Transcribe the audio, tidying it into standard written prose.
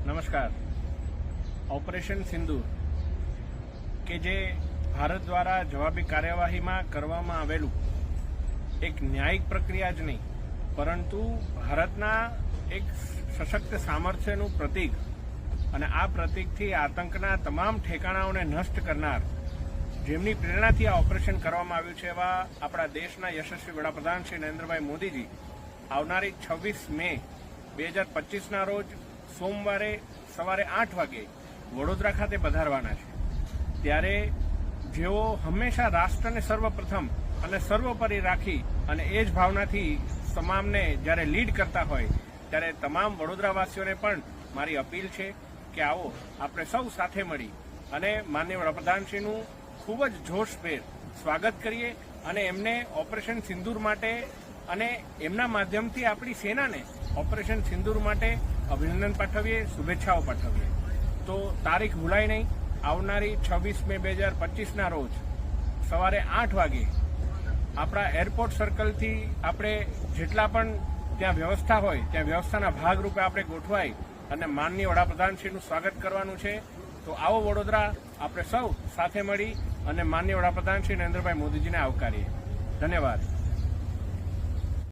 નમસ્કાર। ઓપરેશન સિંદૂર કે જે ભારત દ્વારા જવાબી કાર્યવાહીમાં કરવામાં આવેલું એક ન્યાયિક પ્રક્રિયા જ નહીં પરંતુ ભારતના એક સશક્ત સામર્થ્યનું પ્રતીક અને આ પ્રતીકથી આતંકના તમામ ઠેકાણાઓને નષ્ટ કરનાર જેમની પ્રેરણાથી આ ઓપરેશન કરવામાં આવ્યું છે એવા આપણા દેશના યશસ્વી વડાપ્રધાન શ્રી નરેન્દ્રભાઈ મોદીજી આવનારી 26 મે 2025ના રોજ સોમવારે સવારે 8 વાગે વડોદરા ખાતે પધારવાના છે। ત્યારે જેઓ હંમેશા રાષ્ટ્રને સર્વપ્રથમ અને સર્વોપરી રાખી અને એ જ ભાવનાથી તમામને જ્યારે લીડ કરતા હોય ત્યારે તમામ વડોદરાવાસીઓને પણ મારી અપીલ છે કે આવો આપણે સૌ સાથે મળી અને માનનીય વડાપ્રધાનશ્રીનું ખૂબ જ જોશભેર સ્વાગત કરીએ અને એમને ઓપરેશન સિંદૂર માટે અને એમના માધ્યમથી આપણી સેનાને ઓપરેશન સિંદૂર માટે અભિનંદન પાઠવીએ, શુભેચ્છાઓ પાઠવીએ। તો તારીખ ભૂલાય નહીં, આવનારી 26 મે 2025ના રોજ સવારે 8 વાગે આપણા એરપોર્ટ સર્કલથી આપણે જેટલા પણ ત્યાં વ્યવસ્થા હોય ત્યાં વ્યવસ્થાના ભાગરૂપે આપણે ગોઠવાઈ અને માનનીય વડાપ્રધાનશ્રીનું સ્વાગત કરવાનું છે। તો આવો વડોદરા આપણે સૌ સાથે મળી અને માનનીય વડાપ્રધાન શ્રી નરેન્દ્રભાઈ મોદીજીને આવકારીએ। ધન્યવાદ।